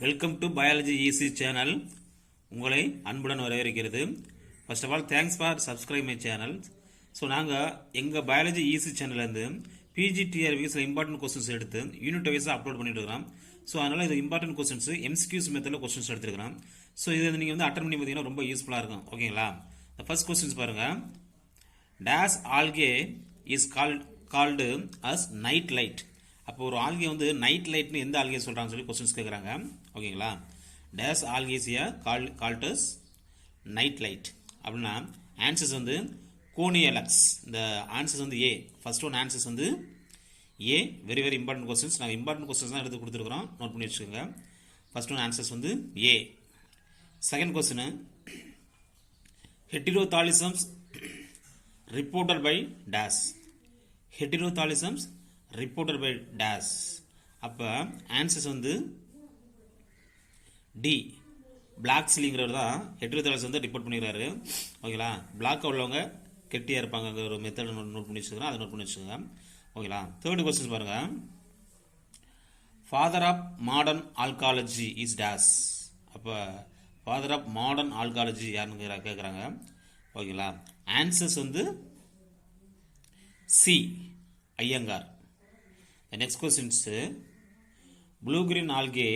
Welcome to biology easy channel. உங்களை அன்புடன் வரவேற்கிறது. First of all thanks for subscribe my channel. So நாங்கள் எங்கள் பயாலஜி ஈஸி சேனல்லேருந்து பிஜிடிஆர்வி சில இம்பார்ட்டன்ட் கொஸ்டின்ஸ் எடுத்து யூனிட் வைஸாக அப்லோட் பண்ணிட்டு இருக்கிறோம். ஸோ அதனால் இது இம்பார்ட்டன்ட் கொஸ்டின்ஸ் எம்சிக்யூஸ் மெத்தடில் கொஸ்டின்ஸ் எடுத்துருக்கிறோம். ஸோ இது நீங்கள் வந்து அட்டன் பண்ணி பார்த்தீங்கன்னா ரொம்ப யூஸ்ஃபுல்லாக இருக்கும். ஓகேங்களா? இந்த ஃபர்ஸ்ட் கொஸ்டின்ஸ் பாருங்கள். Dash algae is called as night light. அப்போ ஒரு ஆல்கே வந்து நைட் லைட்னு எந்த ஆல்கே சொல்கிறாங்கன்னு சொல்லி கொஸ்டின்ஸ் கேட்குறாங்க. ஓகேங்களா? டேஸ் ஆல்கேசியா கால்டஸ் நைட் லைட் அப்படின்னா ஆன்சர்ஸ் வந்து கோனியலக்ஸ். இந்த ஆன்சர்ஸ் வந்து ஏ. ஃபர்ஸ்ட் ஒன் ஆன்சர்ஸ் வந்து A. Very very important questions. நாங்கள் இம்பார்ட்டன்ட் கொஸ்டின்ஸ் தான் எடுத்து கொடுத்துருக்குறோம். நோட் பண்ணி வச்சுக்கோங்க. ஃபர்ஸ்ட் ஒன் ஆன்சர்ஸ் வந்து A. Second question, heterothallisms reported by dash. heterothallisms reported by dash. அப்போ ஆன்சர்ஸ் வந்து டி. பிளாக் சிலிங்கிறவர் தான் ஹெட்ரோதாலிசம் வந்து ரிப்போர்ட் பண்ணிக்கிறாரு. ஓகேங்களா? பிளாக் உள்ளவங்க கெட்டியாக இருப்பாங்க. ஒரு மெத்தட் நோட் பண்ணி வச்சுக்கிறோம். அதை நோட் பண்ணி வச்சுக்கோங்க. ஓகேங்களா? தேர்ட் கொஸ்டின் பாருங்க. Father of modern algology is dash. அப்போ ஃபாதர் ஆஃப் மாடர்ன் ஆல்காலஜி யாருன்னு கேட்குறாங்க. ஓகேங்களா? ஆன்சர்ஸ் வந்து C. Iyengar. Next questions, blue green algae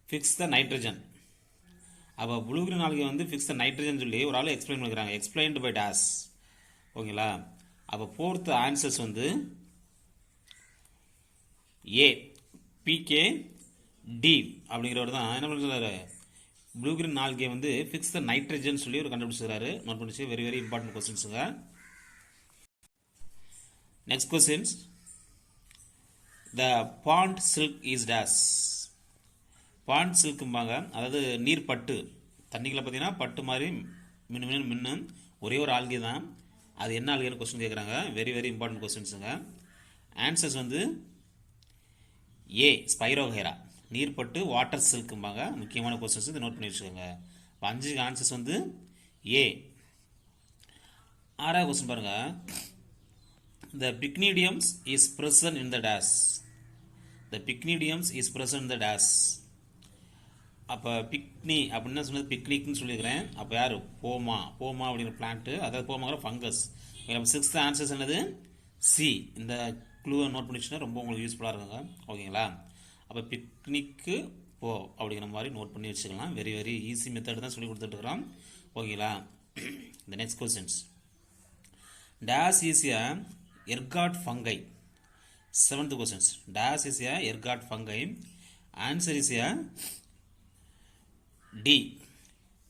fix the nitrogen. அப்போ ப்ளூ கிரீன் ஆல்கே வந்து ஃபிக்ஸ் த நைட்ரஜன் சொல்லி ஒரு ஆள் எக்ஸ்பிளைன் பண்ணிக்கிறாங்க. Explained by dash. ஓகேங்களா? அப்போ ஃபோர்த் ஆன்சர்ஸ் வந்து ஏ. பிகே டி அப்படிங்கிறவர் தான் என்ன பண்ணுறாரு, ப்ளூ கிரீன் ஆல்கே வந்து ஃபிக்ஸ் த நைட்ரஜன் சொல்லி ஒரு கண்டுபிடிச்சிருக்காரு. நோட் பண்ணிச்சு. வெரி வெரி இம்பார்ட்டன்ட் கொஸ்டின்ஸுங்க. Next questions, the pond silk is dash. Pond சில்க்கும்பாங்க. அதாவது நீர் பட்டு. தண்ணிகளை பார்த்தீங்கன்னா பட்டு மாதிரி மின்னு ஒரே ஒரு ஆல்கே தான். அது என்ன ஆல்கேன்னு கொஸ்டின் கேட்குறாங்க. வெரி வெரி இம்பார்ட்டன்ட் கொஸ்டின்ஸுங்க. ஆன்சர்ஸ் வந்து ஏ. ஸ்பைரோஹெரா. நீர்பட்டு வாட்டர் சில்க்கும்பாங்க. முக்கியமான கொஸ்டின்ஸ் இதை நோட் பண்ணி வச்சுக்கோங்க. 5 ஆன்சர்ஸ் வந்து ஏ. 6வது கொஸ்டின் பாருங்க. The pycnidiums is present in the dash. The pycnidiums is present in the dash. அப்போ பிக்னி அப்படின்னா சொன்னது பிக்னிக்னு சொல்லியிருக்கிறேன். அப்போ யார்? போமா. போமா அப்படிங்கிற பிளான்ட்டு, அதாவது போமாங்கிற ஃபங்கஸ். அப்போ 6th ஆன்சர்ஸ் என்னது? சி. இந்த க்ளூவை நோட் பண்ணிச்சுன்னா ரொம்ப உங்களுக்கு யூஸ்ஃபுல்லாக இருக்குங்க. ஓகேங்களா? அப்போ பிக்னிக்கு போ அப்படிங்கிற மாதிரி நோட் பண்ணி வச்சுக்கலாம். வெரி வெரி ஈஸி மெத்தட் தான் சொல்லி கொடுத்துட்ருக்குறோம். ஓகேங்களா? இந்த next questions, dash is a ergot fungi. 7th questions, dash is a ergot fungi. Answer is a D.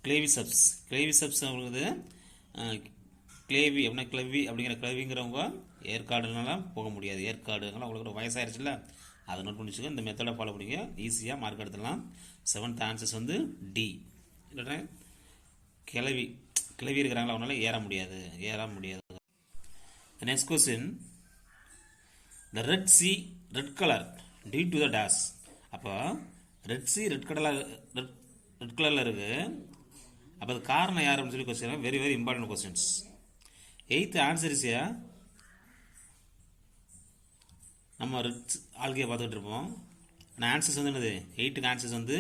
Claviceps. Claviceps அப்படிங்கிறது கிளேவி அப்படின்னா கிளவி அப்படிங்கிற கிளவிங்கிறவங்க ஏற்காடுனாலாம் போக முடியாது. ஏற்காடுங்களாம் உங்களுக்கு ஒரு வயசாயிருச்சுல்ல, அதை நோட் பண்ணி வச்சுக்கோங்க. இந்த மெத்தடை ஃபாலோ பண்ணிங்க. ஈஸியாக மார்க் எடுத்துடலாம். 7th ஆன்சர்ஸ் வந்து டி. இல்லைன்னா கிளவி இருக்கிறாங்களா, அவனால ஏற முடியாது. Next question, the red sea red colour due to the dash. அப்போ ரெட் சி ரெட் கலரில் இருக்கு. அப்போ அது காரணம் யாருன்னு சொல்லி கொஸ்டின். Very very important questions. 8th answer is நம்ம ரெட் ஆல்கே பார்த்துக்கிட்டு இருப்போம். ஆனால் ஆன்சர்ஸ் வந்து என்னது? 8th ஆன்சர்ஸ் வந்து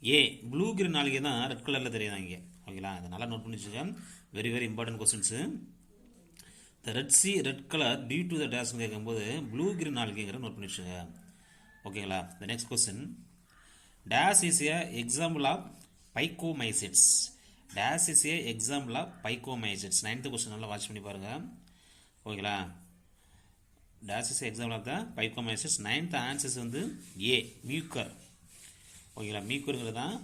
ஏ. ப்ளூ கிரீன் ஆல்கே தான் ரெட் கலரில் தெரியுது இங்கே. ஓகேங்களா? அதை நல்லா நோட் பண்ணி வச்சுக்கோங்க. Very very important questions. The red sea red colour due to the டேஷ்னு கேட்கும்போது ப்ளூ கிரீன் ஆல்கேங்கிற நோட் பண்ணி வச்சுக்கோங்க. ஓகேங்களா? The next question, dash is a example of phycomycetes. Dash is a example of phycomycetes. 9th question நல்லா watch பண்ணி பாருங்கள். ஓகேங்களா? Dash is example of the phycomycetes. 9th answers வந்து ஏ. மியூக்கர். ஓகேங்களா? மியூக்கருங்கிறது தான்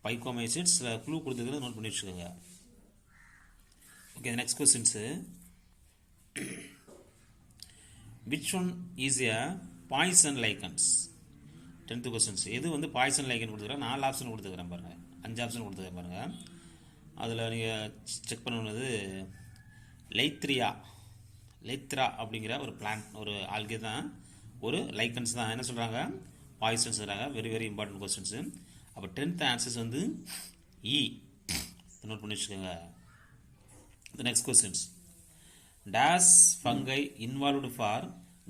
பைக்கோமைசிட்ஸ். க்ளூ கொடுத்துருக்கிறது நோட் பண்ணி வச்சுக்கோங்க. Okay, next questions, which one is a poison lichens? 10th questions, எது வந்து பாய்சன் லைக்கன் கொடுத்துக்கிறேன். 4 ஆப்ஷன் கொடுத்துக்கிறேன் பாருங்கள். 5 ஆப்ஷன் கொடுத்துக்கிறேன் பாருங்கள். அதில் நீங்கள் செக் பண்ணுறது லைத்ரா அப்படிங்கிற ஒரு பிளான்ட், ஒரு ஆல்கே தான், ஒரு லைக்கன்ஸ் தான். என்ன சொல்கிறாங்க? பாய்சன் சொல்கிறாங்க. Very very important questions. அப்போ 10th ஆன்சர்ஸ் வந்து இ. நோட் பண்ணி வச்சுக்கோங்க. த next questions, dash fungi involved for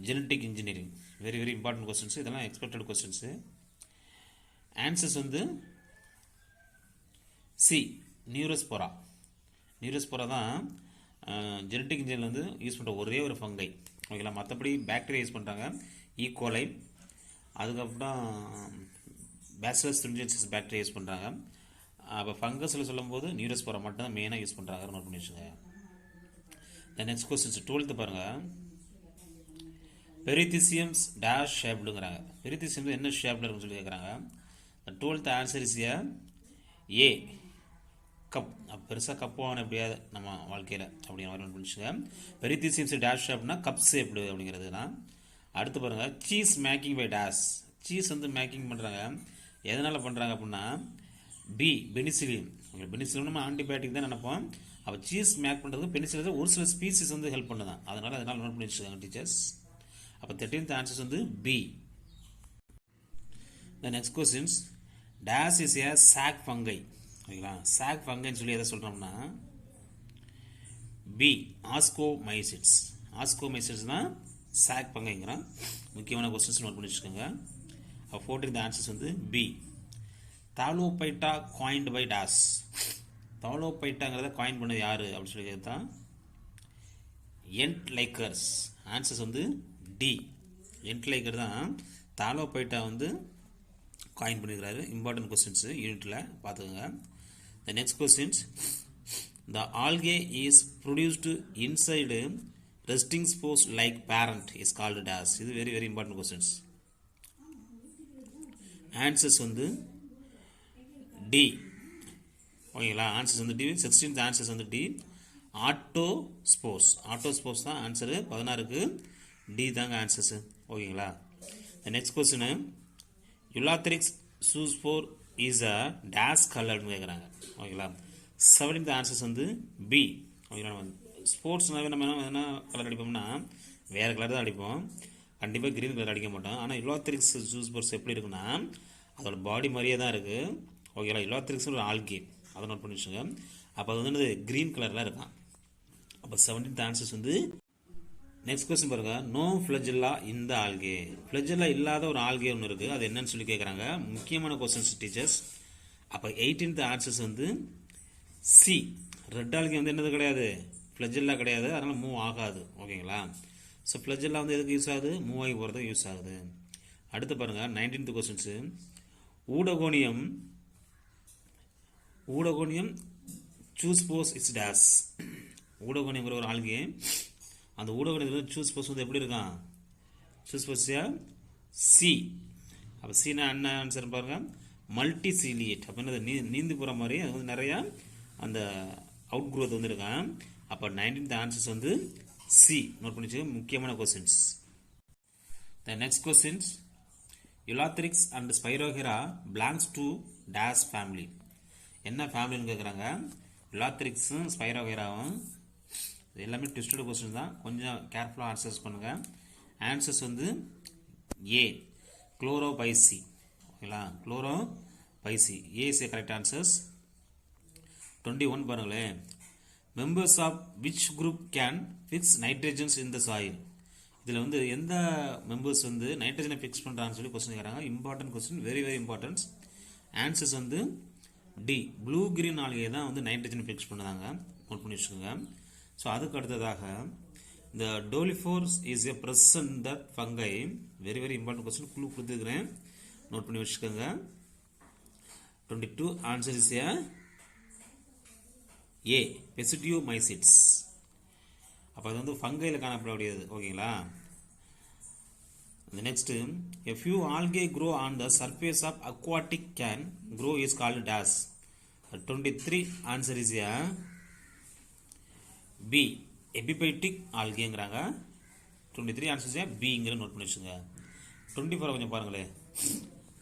genetic engineering. Very very important questions. இதெல்லாம் எக்ஸ்பெக்டட் கொஸ்டின்ஸு. ஆன்சர்ஸ் வந்து சி நியூரோஸ்போரா. நியூரோஸ்போரா தான் ஜெனட்டிக் இன்ஜினியரில் வந்து யூஸ் பண்ணுற ஒரே ஒரு ஃபங்கை. ஓகேங்களா, மற்றபடி பாக்டீரியா யூஸ் பண்ணுறாங்க, ஈகோலை, அதுக்கப்புறம் பேசிலஸ் துரின்ஜென்சிஸ் பாக்டீரியா யூஸ் பண்ணுறாங்க. அப்போ ஃபங்கஸில் சொல்லும்போது நியூரோஸ்போரா மட்டும் தான் மெயினாக யூஸ் பண்ணுறாங்க. நோட் பண்ணி வச்சுங்க. நெக்ஸ்ட் கொஸ்டின்ஸ் 12th பாருங்கள். பெரித்திசியம்ஸ் டேஷ் ஷேப்டுங்கிறாங்க. பெரித்திசியம்ஸ் என்ன ஷேப்பில் இருக்குன்னு சொல்லி கேட்குறாங்க. 12th answer is A cup. பெருசாக கப் வாங்க எப்படியாவது நம்ம வாழ்க்கையில் அப்படிங்கிற மாதிரி ஒன்று பிடிச்சிங்க. பெரித்திசியம்ஸ் டேஷ் ஷேப்னா கப் ஷேப்டு அப்படிங்கிறது தான். அடுத்து பாருங்கள், cheese making by dash. Cheese வந்து மேக்கிங் பண்ணுறாங்க, எதனால் பண்ணுறாங்க அப்படின்னா பி பெனிசிலின். ஓகே, பெனிசிலின் நம்ம ஆன்டிபயோட்டிக் தான் நினைப்போம். அப்போ சீஸ் மேக் பண்ணுறதுக்கு பெனிசிலின் ஒரு சில ஸ்பீசிஸ் வந்து ஹெல்ப் பண்ணுதான். அதனால் நோட் பண்ணி வச்சுருக்காங்க டீச்சர்ஸ். அப்போ 13th ஆன்சர்ஸ் வந்து B. The next questions, dash is a sac fungi. ஓகேங்களா, சாக் ஃபங்கைன்னு சொல்லி எதை சொல்கிறோம்னா பி ஆஸ்கோமைசிட்ஸ். ஆஸ்கோமைசிட்ஸ் தான் சாக் ஃபங்கைங்கிறான். முக்கியமான கொஸ்டின்ஸ் நோட் பண்ணி வச்சுக்கோங்க. அப்போ 14th ஆன்சர்ஸ் வந்து B. Thallophyta coined by dash. தாலோபைட்டாங்கிறத காயின் பண்ணது யார் அப்படின்னு சொல்லி கேட்டா என்ட் லைக்கர்ஸ். ஆன்சர்ஸ் வந்து டி. என்ட் லைக்கர் தான் தாலோபைட்டா வந்து காயின் பண்ணியிருக்கிறாரு. இம்பார்ட்டன்ட் கொஸ்டின்ஸு யூனிட்டில் பார்த்துக்கோங்க. The next questions, the algae is produced inside resting spores like parent is called dash. இது very very important questions. Answers வந்து டி. ஓகேங்களா, answers வந்து டி. 16th ஆன்சர்ஸ் வந்து டி, ஆட்டோஸ்போர்ஸ். ஆட்டோஸ்போர்ஸ் தான் answer. 16க்கு D தாங்க ஆன்சர்ஸு. ஓகேங்களா, next question, ulothrix zoospore is a dash கலர்னு கேட்குறாங்க. ஓகேங்களா, 17th ஆன்சர்ஸ் வந்து பி. ஓகேங்களா, ஸ்போர்ட்ஸ்னாவே நம்ம என்ன கலர் அடிப்போம்னா வேறு கலர் தான் அடிப்போம், கண்டிப்பாக க்ரீன் கலர் அடிக்க மாட்டோம். ஆனால் யுலாத்ரிக்ஸ் சூஸ்போர்ஸ் எப்படி இருக்குன்னா அதோட பாடி மாதிரியே தான் இருக்குது. ஓகேங்களா, யுலாத்ரிக்ஸ் ஒரு ஆல்கே, அதை நோட் பண்ணி வச்சுங்க. அப்போ அது வந்து க்ரீன் கலரில் இருக்கான். அப்போ 17th ஆன்சர்ஸ் வந்து. நெக்ஸ்ட் கொஸ்டின் பாருங்க, நோ ஃப்ளஜெல்லா இந்த ஆல்கே. ஃப்ளஜெல்லா இல்லாத ஒரு ஆல்கே ஒன்று இருக்குது, அது என்னன்னு சொல்லி கேட்குறாங்க. முக்கியமான கொஸ்டின்ஸ் டீச்சர்ஸ். அப்போ 18th ஆன்சர்ஸ் வந்து சி. ரெட் ஆல்கே வந்து என்னது கிடையாது, ஃப்ளஜெல்லா கிடையாது, அதனால் மூவ் ஆகாது. ஓகேங்களா, ஸோ ஃப்ளஜெல்லா வந்து எதுக்கு யூஸ் ஆகுது, மூவ் ஆகி போகிறதுக்கு யூஸ் ஆகுது. அடுத்து பாருங்கள், 19th கொஸ்டின்ஸு, ஊடகோனியம் சூஸ்போஸ் இட்ஸ் டேஷ். ஊடகோனியங்கிற ஒரு ஆல்கே, அந்த ஊடகத்தில் சூஸ்போஸ் வந்து எப்படி இருக்கான், சூஸ்போஸியா சி. அப்போ சீனா என்ன ஆன்சர் பாருங்கள், மல்டி சீலியேட். அப்போ என்னது நீந்து போகிற மாதிரி அது வந்து நிறையா அந்த அவுட் க்ரோத் வந்து இருக்கான். அப்போ 19th ஆன்சர்ஸ் வந்து சி. நோட் பண்ணி வச்சுக்க, முக்கியமான questions. The next questions, ulothrix and spirogyra belongs to dash family. என்ன ஃபேமிலின்னு கேட்குறாங்க. யுலாத்ரிக்ஸும் ஸ்பைரோஹெராவும் எல்லாமே ட்விஸ்டட் கொஸ்டின் தான், கொஞ்சம் கேர்ஃபுல்லாக ஆன்சர்ஸ் பண்ணுங்கள். ஆன்சர்ஸ் வந்து ஏ குளோரோபைசி. ஓகேங்களா, chlorophyceae A is A correct answers. 21 பாருங்களேன், members of which group can fix nitrogens in the soil. இதில் வந்து எந்த மெம்பர்ஸ் வந்து நைட்ரஜனை ஃபிக்ஸ் பண்ணுறாங்கன்னு சொல்லி கொஸ்டின் கேட்குறாங்க. Important question, very very importance. Answers வந்து டி. ப்ளூ கிரீன் ஆல்கே தான் வந்து நைட்ரஜனை ஃபிக்ஸ் பண்ணுறாங்க. நோட் பண்ணி வச்சுக்கோங்க. ஸோ அதுக்கு அடுத்ததாக இந்த டோலிஃபோர்ஸ் is a present that fungi. Very very important question, குழு கொடுத்துருக்கிறேன், நோட் பண்ணி வச்சுக்கோங்க. 22 ஆன்சர் இஸ் ஏ பெசிடியோமைசிட்ஸ். அப்போ அது வந்து ஃபங்கையில் காணப்படக்கூடியது. ஓகேங்களா, next, a few algae grow on the surface of aquatic can grow is called dash. 23 answer is B epiphytic algaeங்கிறாங்க. 23 answer is Bங்கிற நோட் பண்ணி வச்சுங்க. 24 கொஞ்சம் பாருங்களேன்,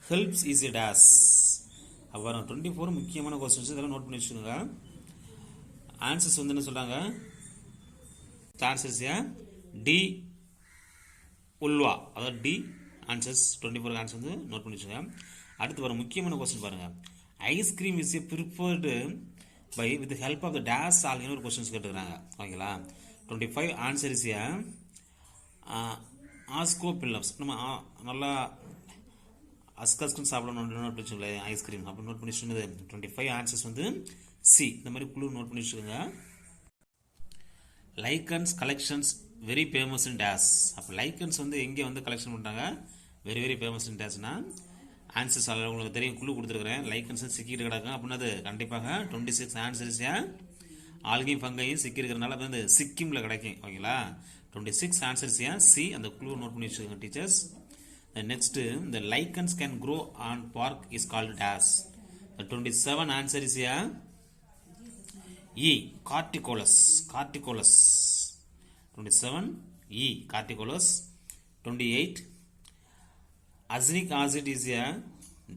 helps is a dash. அப்புறம் 24 முக்கியமான கொஸ்டின்ஸ், இதெல்லாம் நோட் பண்ணி வச்சுக்கோங்க. ஆன்சர்ஸ் வந்து என்ன சொல்கிறாங்க, ஆன்சர்ஸ் டி உல்வா, அதாவது டி ஆன்சர்ஸ். 24 ஆன்சர் வந்து நோட் பண்ணி வச்சுங்க. அடுத்து வர முக்கியமான கொஸ்டின் பாருங்கள், ice cream is a preferred by with help of the dash ஆல்கேன்னு ஒரு கொஸ்டின்ஸ் கேட்டுக்கிறாங்க. ஓகேங்களா, 25 ஆன்சர் இஸ் ஆஸ்கோபில்லம்ஸ். நம்ம நல்லா அஸ்கஸ்க்குன்னு சாப்பிடணும் நோட் பண்ணி வச்சுக்கோங்களேன், ஐஸ்கிரீம் அப்போ நோட் பண்ணி வச்சுருந்தது 25 ஆன்சர்ஸ் வந்து சி. இந்த மாதிரி குழு நோட் பண்ணி வச்சுக்கோங்க. Lichens collections very famous in dash. அப்போ லைக்கன்ஸ் வந்து எங்கே வந்து கலெக்ஷன் பண்ணுறாங்க, வெரி வெரி ஃபேமஸ் இன் டேஸ்னா ஆன்சர்ஸ் உங்களுக்கு தெரியும், குழு கொடுத்துருக்குறேன். லைக்கன்ஸ் சிக்கிட்டு கிடக்கும் அப்படின்னா அது கண்டிப்பாக 26 ஆன்சர்ஸ் ஆல்கையும் ஃபங்கையும் சிக்கி இருக்கிறனால வந்து சிக்கிமில் கிடைக்கும். ஓகேங்களா, 26 ஆன்சர்ஸ் சி. அந்த குழு நோட் பண்ணி வச்சுக்கோங்க teachers. Next the lichens can grow on bark is called dash. The 27 answer is E. Corticolous. 27 E. Corticolous. 28 arsenic acid is a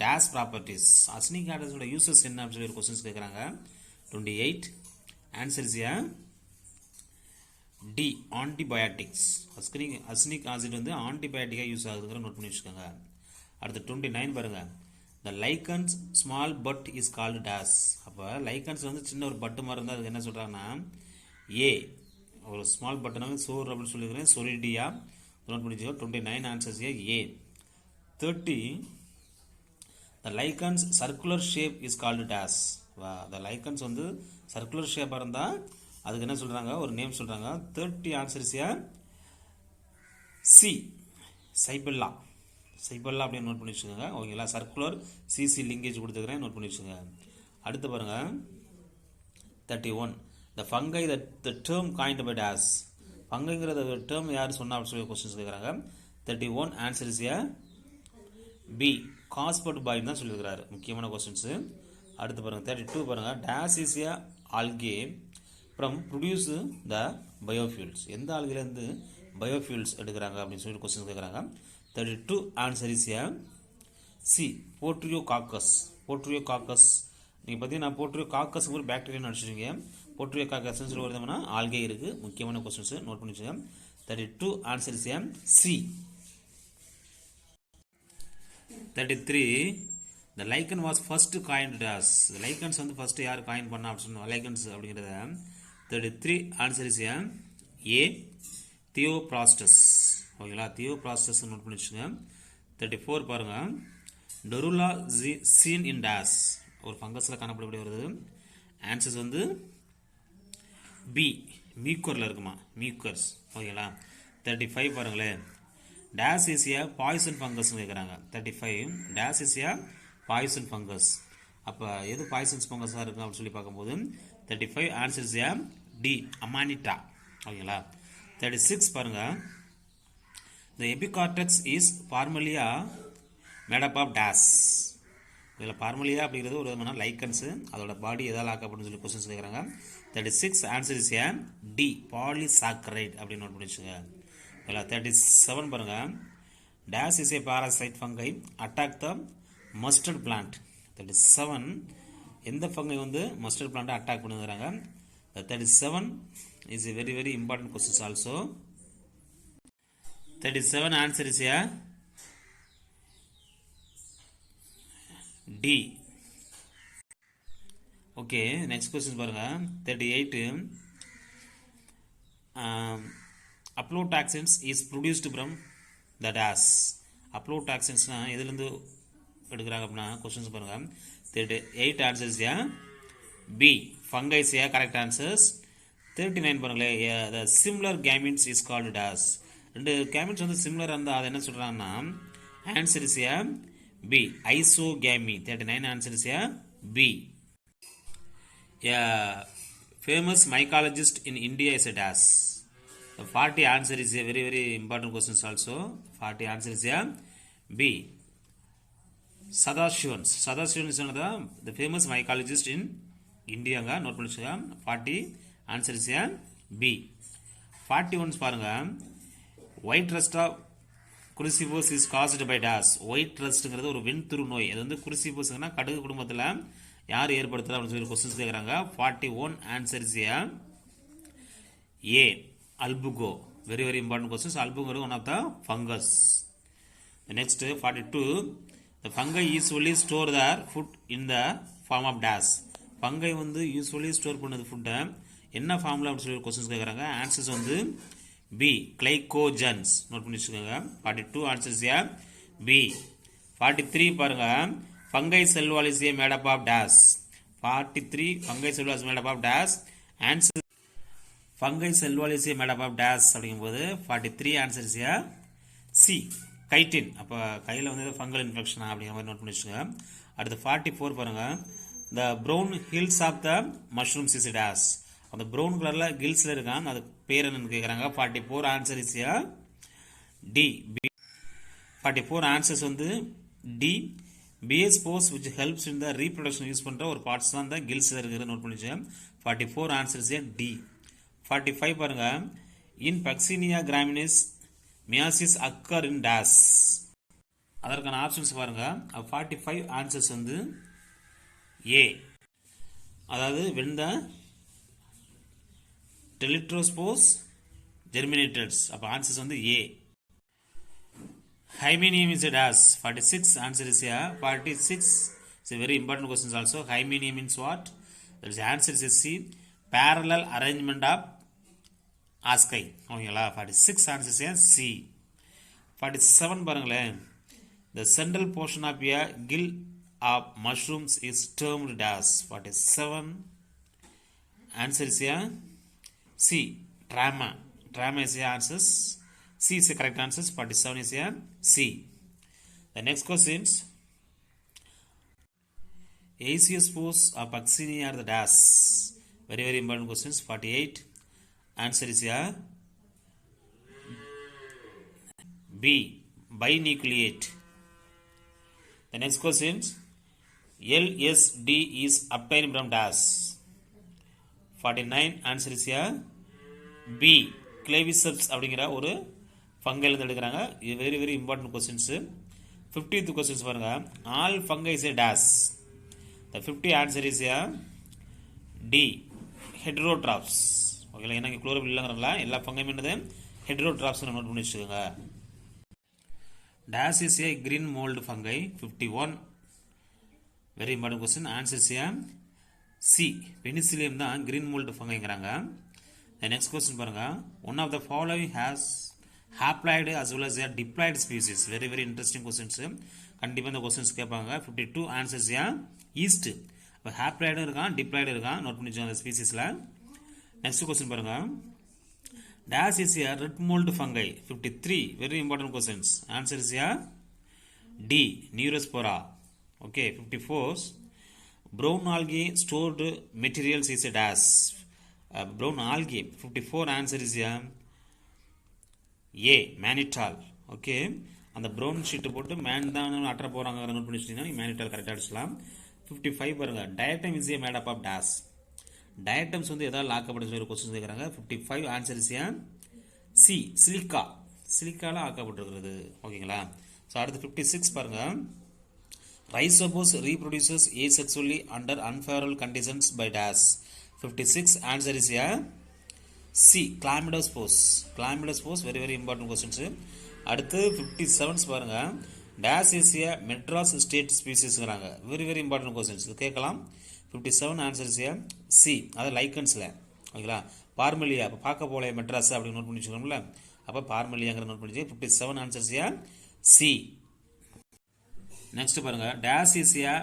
dash properties. Arsenic acid uses என்ன அப்படி சொல்லி ஒரு क्वेश्चंस கேக்குறாங்க. 28 answer is D antibiotics. Usnic acid வந்து ஆன்டிபயோட்டிக்காக use ஆகுதுங்கிற note பண்ணி வச்சுக்கோங்க. அடுத்து 29 பாருங்க. The lichens small bud is called dash. அப்போ லைக்கன்ஸ் வந்து சின்ன ஒரு பட்டு மாதிரி இருந்தால் அதுக்கு என்ன சொல்கிறாங்கன்னா ஏ. ஒரு ஸ்மால் பட்டுனாவே சோர் அப்படின்னு சொல்லியிருக்கிறேன், சொரிடியா நோட் பண்ணி வச்சுக்கோ. 29 answers A. 30 the lichens circular shape is called days. The lichens வந்து சர்க்குலர் ஷேப்பாக இருந்தால் அதுக்கு என்ன சொல்கிறாங்க, ஒரு நேம் சொல்கிறாங்க. 30 ஆன்சர்ஸ் சி. சைபெல்லா அப்படின்னு நோட் பண்ணி வச்சுக்கோங்க. ஓகேங்களா, சர்க்குலர் சிசி லிங்கேஜ் கொடுத்துக்கிறேன், நோட் பண்ணி வச்சுக்கோங்க. அடுத்து பாருங்க 31 the fungi the term coined by dash. ஃபங்கைங்கிறத டேர்ம் யார் சொன்னா அப்படின்னு சொல்லி கொஸ்டின்ஸ் கேட்குறாங்க. 31 ஆன்சர்ஸ் பி. காஸ்பர்ட் பாய் தான் சொல்லியிருக்கிறாரு. முக்கியமான கொஸ்டின்ஸு. அடுத்து பாருங்க 32 பாருங்க. Days is algae from produce the biofuels. எந்த ஆல்கிலேருந்து பயோஃபியூல்ஸ் எடுக்கிறாங்க அப்படின்னு சொல்லி கொஸ்டின் கேட்குறாங்க. 32 ஆன்சர் இஸ் சி. போர்ட்ரியோ காக்கஸ். நீங்கள் பார்த்தீங்கன்னா போர்ட்ரியோ காக்கஸ் ஒரு பாக்டீரியா அடிச்சிருக்கீங்க. போர்ட்ரியோ காக்கஸ்ன்னு சொல்லி வருதுன்னா ஆல்கே இருக்குது. முக்கியமான கொஸ்டின்ஸ் நோட் பண்ணி வச்சுக்கோங்க. 32 answer is C. 33 the லைக்கன் was first coined days. Lichens வந்து ஃபர்ஸ்ட் யார் காயின் பண்ணா அப்படின்னு லைக்கன்ஸ் அப்படிங்கிறத 33 ஆன்சர் இஸ் ஏ. தியோப்ராஸ்டஸ். ஓகேங்களா, தியோப்ராஸ்டஸ் நோட் பண்ணி வச்சுங்க. 34 பாருங்க. டொருலா சீன் இன் டேஸ். ஒரு ஃபங்கஸில் காணப்படக்கூடிய வருது. ஆன்சர்ஸ் வந்து பி. மியூக்கரில் இருக்குமா, மியூக்கர்ஸ். ஓகேங்களா, 35 பாருங்களேன். டேஸ் இஸ் ஏ பாய்சன் ஃபங்கஸ்ன்னு கேட்குறாங்க. 35 dash is a poison fungus. அப்போ எது பாய்சன்ஸ் ஃபங்கஸாக இருக்கும் அப்படின்னு சொல்லி பார்க்கும்போது 35 ஆன்சர் இஸ் டி. அமானிட்டா. ஓகேங்களா, 36 பாருங்க. த எபிகார்டெக்ஸ் இஸ் பார்மலியா மேடப் ஆஃப் டேஸ். இதில் பார்மலியா அப்படிங்கிறது ஒரு விதமான லைக்கன்ஸு. அதோட பாடி எதால் ஆக்கப்படுன்னு சொல்லி கொஸ்டின்ஸ் கேட்குறாங்க. 36 ஆன்சர் இஸ் டி. பாலிசாக்கரைட் அப்படின்னு நோட் பண்ணி வச்சுங்க. 37 பாருங்க. Days is A parasite fungi attack the mustard plant. 37 எந்த ஃபங்கை வந்து மஸ்டர்ட் பிளான்ட்டை அட்டாக் பண்ணுறாங்க. 37 is a very very important questions also. 37 answer is D. Okay, next question பாருங்க. 38 aflatoxins is produced from the dash. aflatoxinsனா எதிலிருந்து எடுக்கிறாங்க அப்படின்னா questions பாருங்க. 38 answers B. Fungi correct answers. 39 பாருங்களேன். the similar gametes is called dash. ரெண்டு gametes வந்து சிமிலராக இருந்தால் அதை என்ன சொல்கிறாங்கன்னா answer is B. Isogamy. 39 answer is B. famous mycologist in India is a dash. The 40 answer is a very very important questions also. 40 answer is B. Sadashivan is another the famous mycologist in India. Note பண்ணிச்சுங்க. 40 answer is B. 41 பாருங்க. white rust of crucifix is caused by dash. white rustங்கிறது ஒரு வெண்துரு நோய். அது வந்து crucifixனா கடுகு குடும்பத்தில் யார் ஏற்படுத்துறா அப்படின்னு சொல்லி கொஸ்டின்ஸ் கேட்குறாங்க. 41 answer is A. Albugo. Very very important questions. Albugo one of the fungus. Next 42 the fungi usually store their food in the form of dash. Fungi வந்து யூஸ்வலி ஸ்டோர் பண்ணது ஃபுட்டை என்ன ஃபார்மில் அப்படின்னு சொல்லி கொஸ்டின்ஸ் கேட்குறாங்க. ஆன்சர்ஸ் வந்து பி. கிளைகோஜன்ஸ். நோட் பண்ணி வச்சுக்கோங்க. 42 ஆன்சர்ஸ் பி. 43 பாருங்க fungi cell wall is made up of dash. 43 fungi cell wall is made up of dash. Answer fungi cell wall is made up of dash அப்படிங்கும்போது 43 answer is C chitin. அப்போ கையில் வந்து fungal இன்ஃபெக்ஷனா அப்படிங்கிற மாதிரி note பண்ணி வச்சுங்க. அடுத்து 44 பாருங்க the brown hills of the mushrooms is dash. அந்த ப்ரௌன் கலர்ல கில்ஸ்ல இருக்கான் அது பேர் என்னன்னு கேக்குறாங்க. 44 ஆன்சர் இஸ் டி. 44 ஆன்சர்ஸ் வந்து டி. பிஎஸ் போஸ் which helps in the reproduction use பண்ற ஒரு பார்ட்ஸ் தான் இந்த கில்ஸ்ல இருக்குது நோட் பண்ணிச்சு. 44 ஆன்சர் இஸ் டி. 45 பாருங்க in Puccinia graminis meiosis occur in dash. அதற்கான ஆப்ஷன்ஸ் பாருங்க. 45 ஆன்சர்ஸ் வந்து ஏ. அதாவது when the Telitropous germinates. அப்ப ஆன்சர்ஸ் வந்து ஏ. Hymenium is a dash. 46 answer is here. 46 is a very important question also. Hymenium means what? That is answer is C. Parallel arrangement of asci. ஓகேங்களா 46 answer is here C. 47 பாருங்களேன். The central portion of a gill of mushrooms is termed dash. 47 answer is here C. Trama. Trama is the answers. C is the correct answers. 47 is here C. The next questions. Aezius spores of Puccinia are the dash. Very very important questions. 48 answer is here B. Binucleate. The next questions. LSD is obtained from dash. 49 answer is here B. Claviceps அப்படிங்கிற ஒரு fungal இருந்து எடுக்கிறாங்க. இது very very important questions. 50th questions பாருங்க. All fungi is a dash. The 50 answer is here D. Heterotrophs. ஓகேங்களா என்ன chlorophyll இல்லைங்கிறங்களா எல்லா ஃபங்கையும் என்னது ஹெட்ரோட்ராப்ஸ் நோட் பண்ணி வச்சுக்கோங்க. Dash is a green mold fungi. 51 very important question. Answer is here C. Penicillium தான் green mold fungiங்கிறாங்க. The next question பாருங்க. One of the following has haploid as well as a diploid species. Very very interesting questions. கண்டிப்பா இந்த questions கேட்பாங்க. 52 answers yeast. அப்ப haploid இருக்கான் diploid இருக்கான் note பண்ணி வச்சுக்கோங்க அந்த ஸ்பீசிஸ்ல. நெக்ஸ்ட் क्वेश्चन பாருங்க. Dash is a red mold fungi. 53 very important questions. Answer is here D. Neurospora. Okay 54 brown algae stored materials is a dash. Brown algae 54 answer is A. Mannitol. Okay அந்த brown sheet போட்டு man தான் அட்ற போறாங்க note பண்ணி வச்சிட்டீங்கன்னா நீங்க mannitol கரெக்ட்டா அடிச்சலாம். 55 பாருங்க diatom is a made up of dash. diatoms வந்து எதால ஆக்கப்பட்ட ஒரு क्वेश्चन கேக்குறாங்க. 55 answer is A. C. silica. silicaல ஆக்கப்பட்டிருக்கிறது. ஓகேங்களா சோ அடுத்து 56 பாருங்க. Rhizopus reproduces asexually under unfavorable conditions by dash. 56 answer is here C. Chlamydospores. Chlamydospores very very important questions. அடுத்து 57 பாருங்க. Dash is a Madras state speciesங்கறாங்க. Very very important questions. இது கேட்கலாம். 57 answer is here C. அது லைக்கன்ஸ்ல. ஓகேங்களா பார்மலியா அப்ப பார்க்க போல மெட்ராஸ் அப்படி நோட் பண்ணி வச்சுக்கோங்களா. அப்ப பார்மலியாங்கற நோட் பண்ணி 57 answer is here C. Next பாருங்க. Dash is a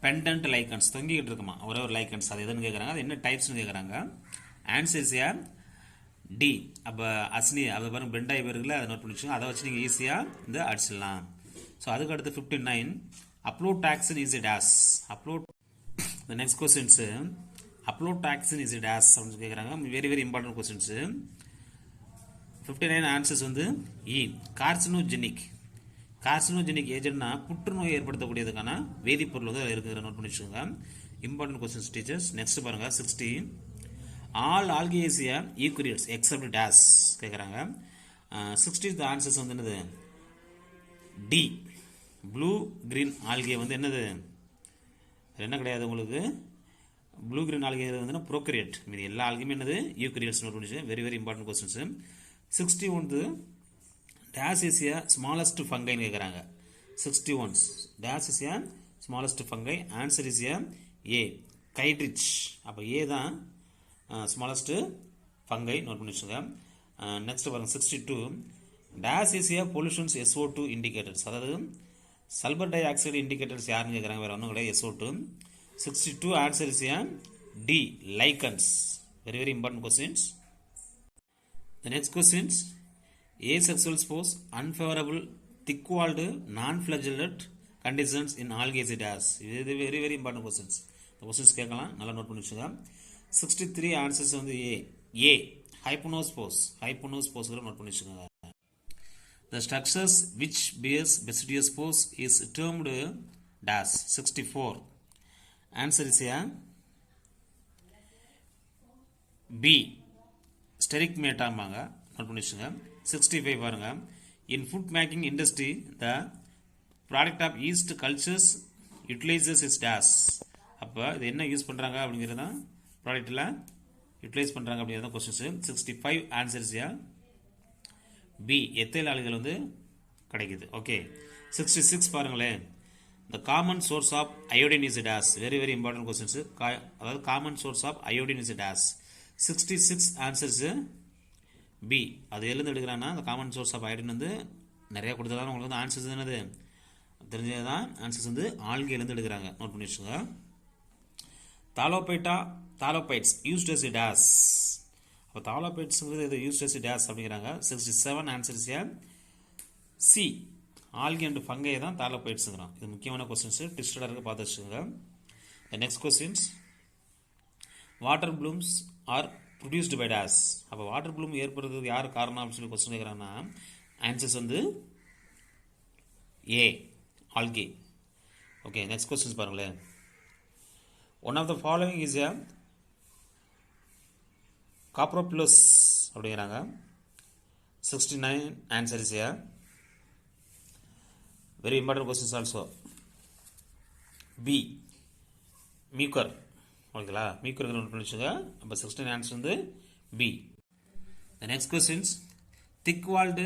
pendant lichens. தொங்கிட்டு இருக்குமா ஒரே ஒரு லைக்கன்ஸ் அது எதுன்னு கேக்குறாங்க. அது என்ன டைப்ஸ்னு கேக்குறாங்க. Answer is A. D. அப்ப அஸ்னி அது பாருங்க பெண்ட் ஆகி வருதுல அதை நோட் பண்ணி வச்சுங்க. அதை வச்சு நீங்க ஈஸியா இந்த அடிச்சிடலாம். சோ அதுக்கு அடுத்து 59 Aplotaxin is a dash. The next questions. Aplotaxin is a dash அப்படின்னு கேக்குறாங்க. very very important questions. 59 answers வந்து E. Carcinogenic. கார்சினோஜெனிக் ஏஜென்ட்னா புற்றுநோய் ஏற்படுத்தக்கூடியதுக்கான வேதிப்பொருள் வந்து இருக்குற நோட் பண்ணி வச்சுக்கோங்க. Important questions teachers. நெக்ஸ்ட் பாருங்க 60 ஆல் ஆல்கேசியா ஈக்குரியட்ஸ் எக்ஸப்ட் டேஷ் கேக்குறாங்க. 60th ஆன்சர்ஸ் வந்து என்னது டி. ப்ளூ கிரீன் ஆல்கே வந்து என்னது என்ன கிடையாது உங்களுக்கு ப்ளூ கிரீன் ஆல்கே வந்து ப்ரோகரியேட். மீதி எல்லா ஆல்கேயுமே என்னது ஈக்குரியட்ஸ் நோட் பண்ணி very very important questions. 61 dash is a smallest fungi ன்னு கேக்குறாங்க. 61 dash is a smallest fungi. answer is A. Chitrich. அப்ப A தான் smallest fungi நோட் பண்ணி வச்சுங்க. நெக்ஸ்ட் பாருங்க 62 dash is a pollution's SO2 indicators. அதாவது சல்பர் டை ஆக்சைடு இண்டிகேட்டர்ஸ் யாருன்னு கேட்குறாங்க, வேறு ஒன்றும் கிடையாது, SO2. 62 answer is D, lichens. Very very important questions. The next questions, asexual spores, unfavorable thick-walled non-flagellate conditions in algae acid as. இது very very important questions. The questions கேட்கலாம், நல்லா note பண்ணி வச்சுங்க. 63 ஆன்சர்ஸ் வந்து A, hypnospores. Hypnospores நோட் பண்ணி வச்சுங்க. The structures which bears basidiospores is termed dash. 64 answer is B, ஸ்டெரிக்மேட்டாம்பாங்க, note பண்ணி வச்சுங்க. 65 பாருங்க, in food making industry the product of yeast cultures utilizes its dash. அப்போ இது என்ன யூஸ் பண்ணுறாங்க அப்படிங்கிறது தான் ப்ராடக்டில் யூட்டிலைஸ் பண்ணுறாங்க அப்படிங்கிறது தான் கொஸ்டின்ஸு. 65 ஆன்சர்ஸ் பி, எத்தைல் ஆளுகள் வந்து கிடைக்குது. ஓகே, 66 பாருங்களேன், the common source of iodine is dash. very very important questions. அதாவது common source of iodine is dash. 66 answers B. அது எழுந்து எடுக்கிறான்னா அந்த காமன் சோர்ஸ் ஆஃப் அயோடின் வந்து நிறையா கொடுத்ததால உங்களுக்கு வந்து ஆன்சர்ஸ் என்னது தெரிஞ்சது தான். ஆன்சர்ஸ் வந்து ஆல்கேலேருந்து எடுக்கிறாங்க, நோட் பண்ணி வச்சுங்க. Thallophytes used as dash. அப்போ தாலோபைட்ஸுங்கிறது இது யூஸ்ட் அஸ் டேஸ் அப்படிங்கிறாங்க. 67 answers C, algae and fungi தான் தாலோபைட்ஸுங்கிறான். இது முக்கியமான கொஸ்டின்ஸ், ட்விஸ்டடாக இருக்க பார்த்து வச்சுக்கோங்க. Next questions, water blooms are produced by dash. அப்போ வாட்டர் ப்ளூம் ஏற்படுறதுக்கு யார் காரணம் அப்படின்னு சொல்லி கொஸ்டின் கேட்குறாங்கன்னா ஆன்சர்ஸ் வந்து A, algae. Okay, next questions பாருங்களேன். One of the following is a coprophilous அப்படிங்கிறாங்க. 69 answer is A very important questions also. B, mucor. ஓகேங்களா, மீக்கர் நோட் பண்ணிச்சுங்க. அப்போ 16 ஆன்சர் வந்து B. The next questions, thick walled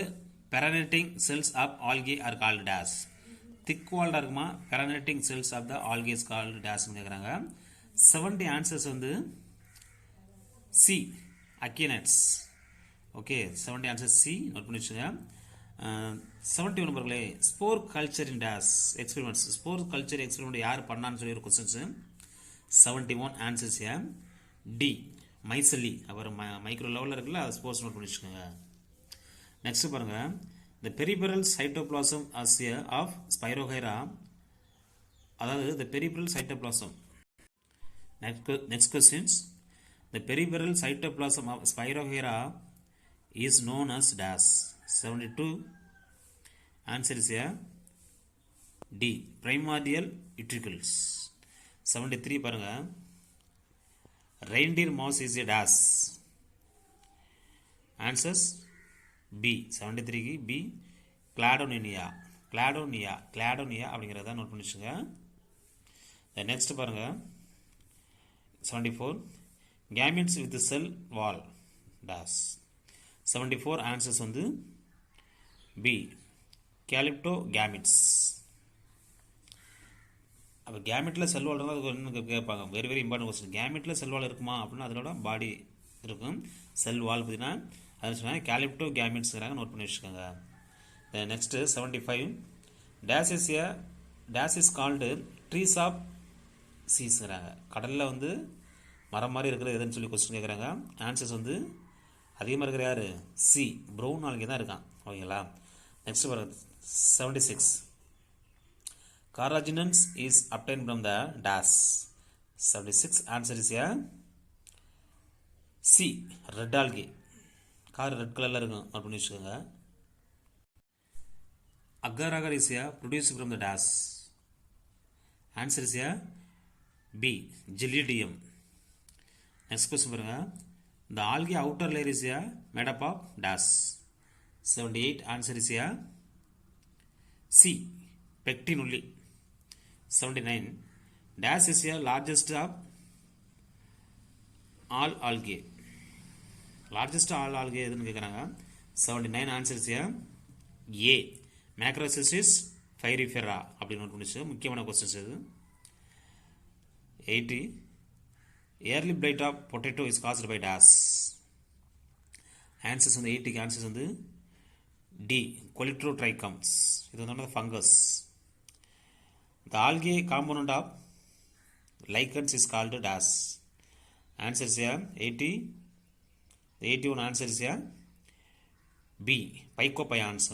perennating cells of algae are called dash. Thick வால்டாக இருக்குமா, perennating cells of the algae is called டேஸ்ன்னு கேட்குறாங்க. 70 answers வந்து C, akinetes. Okay, 70 answer C, note பண்ணி வச்சுங்க. 71 நம்பர்களே, spore culture in dash experiments. Spore culture experiment யார் பண்ணான்னு சொல்லி ஒரு கொஸ்டின்ஸு. 71 answers D, மைசலி. அப்புறம் மைக்ரோ லெவலில் இருக்குல்ல, அது ஸ்போர்ட்ஸ் நோட் பண்ணி வச்சுக்கோங்க. நெக்ஸ்ட் பாருங்க, the peripheral cytoplasm of Spirogyra. அதாவது the peripheral cytoplasm. Next questions, the peripheral cytoplasm of Spirogyra is known as dash. 72 answer is D, primordial utricles. 73 பாருங்க, reindeer moss is a dash. Answers B. 73க்கு B, Cladonia அப்படிங்கிறத note பண்ணி வச்சுங்க. Next பாருங்க, 74 gametes with cell wall dash. 74 answers வந்து B, calyptogametes. அப்போ கேமெட்டில் cell wall இருந்தால் அதுக்கு ஒன்று கேட்பாங்க, very very important question. கேமெட்டில் cell wall இருக்குமா அப்படின்னா அதோட பாடி இருக்கும். செல் வால் பார்த்தீங்கன்னா அதை சொன்னாங்க கேலிப்டோ கேமிட்ஸ்ங்கிறாங்க, நோட் பண்ணி வச்சுக்கோங்க. Next 75 dash is called trees of சீஸ்ங்கிறாங்க. கடலில் வந்து மரம் மாதிரி இருக்கிறது எதுன்னு சொல்லி கொஸ்டின் கேட்குறாங்க. ஆன்சர்ஸ் வந்து அதிகமாக இருக்கிற யார், சி, ப்ரௌன் ஆல்கே தான் இருக்கான். ஓகேங்களா, நெக்ஸ்ட் பாருங்க, 76 carrageenans is obtained from the dash. 76 answer is C, red algae. Car red கலரில் இருக்கும், நோட் பண்ணி வச்சுக்கோங்க. agar agar is produced from the dash. answer is B, Gelidium. next question பாருங்க, the algae outer layer is made up of dash. 78 answer is C, pectin only. 79 dash is largest of all algae. largest all algae எதுன்னு கேட்குறாங்க. 79 answer is A, Macrocystis firifera அப்படின்னு note பண்ணிச்சு. முக்கியமான questions இது. 80 early blight of potato is caused by dash. Answers வந்து 80க்கு answers வந்து D, கொலிட்ரோட்ரைகம்ஸ். இது வந்து fungus. The algae component of lichens is called dash. Answer is here 80. The 81 answer is here B. Phycopyons.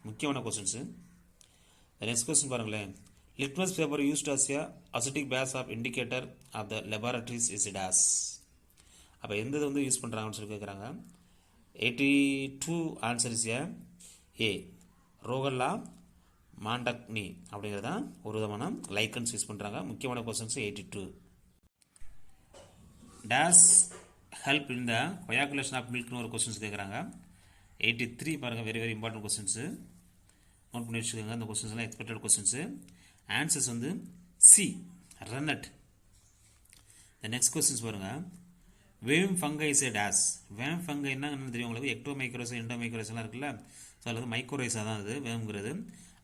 முக்கியமான questions. The next question பாருங்களேன். Litmus paper used as a acidic base of indicator of the laboratories is dash. அப்போ எந்த இது வந்து use பண்ணுறாங்கன்னு சொல்லி கேட்குறாங்க. 82 answer is ஏ. ரோகல்லா மாண்டக்னி அப்படிங்கிறது தான் ஒரு விதமான லைக்கன்ஸ் யூஸ் பண்ணுறாங்க. முக்கியமான questions 82. Dash help in the coagulation of மில்க்னு ஒரு கொஸ்டின்ஸ் கேட்குறாங்க. 83 பாருங்கள், very very important questions. Note பண்ணி வச்சுக்கோங்க. அந்த கொஸ்டின்ஸ்லாம் எக்ஸ்பெக்டட் கொஸ்டின்ஸு. ஆன்சர்ஸ் வந்து C, rennet. The next questions பாருங்கள். VAM fungi is a dash. VAM fungi என்னன்னு தெரியும் உங்களுக்கு? எக்டோமைக்ரோஸ், எண்டோமைக்ரோஸ்லாம் இருக்குல்ல. ஸோ அதில் வந்து மைக்ரோரைஸாக தான் அது வேம்ங்கிறது.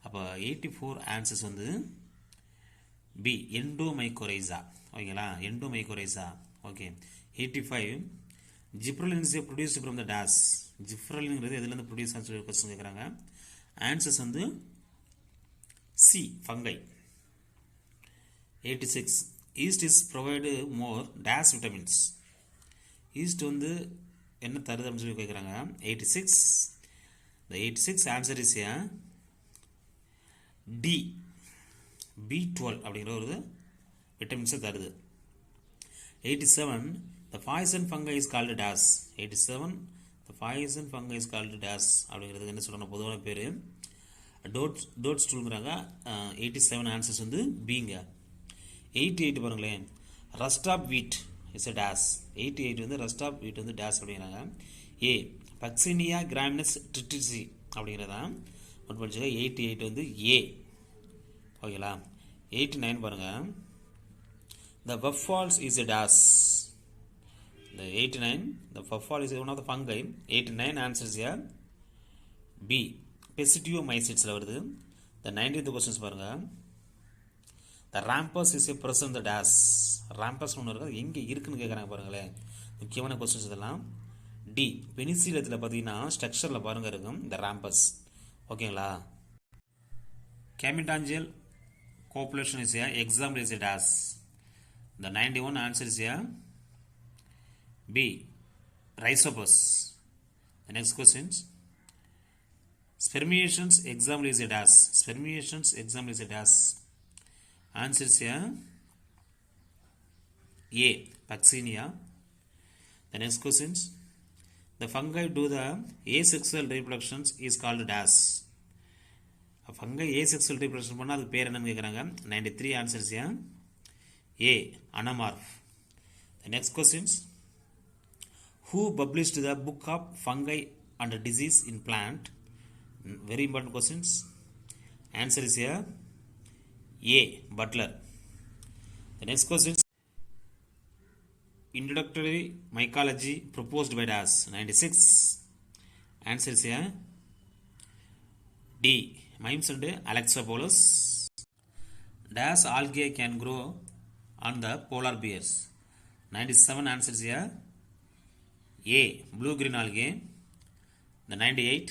அப்போ 84 ஆன்சர்ஸ் வந்து பி, எண்டோமைக்ரோரைஸா. ஓகேங்களா, endomycorrhiza. Okay. 85 gibberellin is produced from the dash. ஜிப்ரலின்ங்கிறது எதுலேருந்து ப்ரொடியூஸ் ஆன்னு சொல்லி கொஸ்டின் கேட்குறாங்க. ஆன்சர்ஸ் வந்து C, fungi. 86 yeast is provide more dash vitamins. Yeast வந்து என்ன தருது அப்படின்னு சொல்லி கேட்குறாங்க. 86. the 86 answer is D, B12 அப்படிங்கிற ஒரு விட்டமின்ஸை தருது. 87 the poison fungi is called dash. 87 the poison fungi is called dash அப்படிங்கிறது என்ன சொல்லணும்? பொதுவான பேர் டோட் ஸ்டூலுங்கிறாங்க. 87 ஆன்சர்ஸ் வந்து பிங்க. 88 பாருங்களேன். Rust of wheat is a dash. 88 வந்து ரஸ்ட் ஆஃப் வீட் வந்து டேஷ் அப்படிங்கிறாங்க. ஏ, பக்சினியா கிராமினஸ் ட்ரிட்டிசி அப்படிங்கிறதான் நோட் பண்ணிச்சுக்க. 88 வந்து ஏ. ஓகேங்களா. 89 பாருங்க. The puffballs is a dash. The 89 the puffball is one of the fungi. 89 answers here B, Pesidiomycetes வருது. The 90th questions பாருங்க. The rampus is a present the dash. rampus ஒன்று இருக்குது, எங்கே இருக்குன்னு கேட்குறாங்க பாருங்களேன். முக்கியமான கொஸ்டின்ஸ் இதெல்லாம். டி, பெனிசிலத்தில் பார்த்தீங்கன்னா ஸ்ட்ரக்சரில் பாருங்க இருக்கும் இந்த rampus. ஓகேங்களா. Cametangial copulation is a example is a dash. The 91 answer is a B, Rhizopus. The next questions. Spermiations example is a dash. Spermiations example is a dash. Answer is A, Puccinia. The next questions. The fungi do the asexual reproductions is called dash. A fungi asexual reproduction பண்ணா அதுக்கு பேர் என்னன்னு கேட்குறாங்க. 93 answer is A, Anamorph. The next questions. Who published the book of fungi and disease in plant? Very important questions. Answer is here A, Butler. The next question. Introductory mycology proposed by Das. 96. Answer is here D, Mimes and Alexopoulos. Das algae can grow on the polar bears. 97 answer is here A, blue green algae. The 98.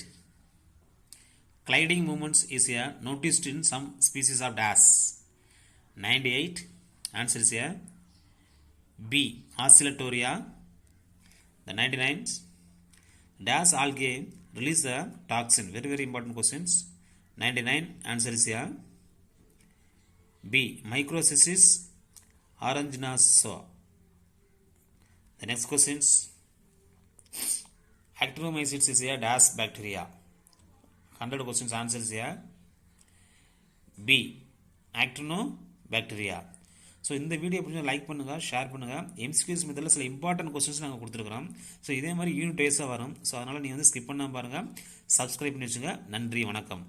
Gliding movements is here noticed in some species of das. 98 answer is here B, Oscillatoria. The 99. Das algae release the toxin. Very very important questions. 99 answer is here B, Microcystis aeruginosa. The next questions. Actinomycetes is a dash bacteria. 100 questions answers here B, Actinobacteria. So இந்த video பிடிச்சா like பண்ணுங்கள், share பண்ணுங்கள். MCQs மெத்தடில் சில important questions நாங்கள் கொடுத்துருக்குறோம். So இதே மாதிரி யூனிட் வைஸாக வரும். ஸோ அதனால் நீங்கள் வந்து ஸ்கிப் பண்ணாமல் பாருங்கள். சப்ஸ்கிரைப் பண்ணி வச்சுங்க. நன்றி, வணக்கம்.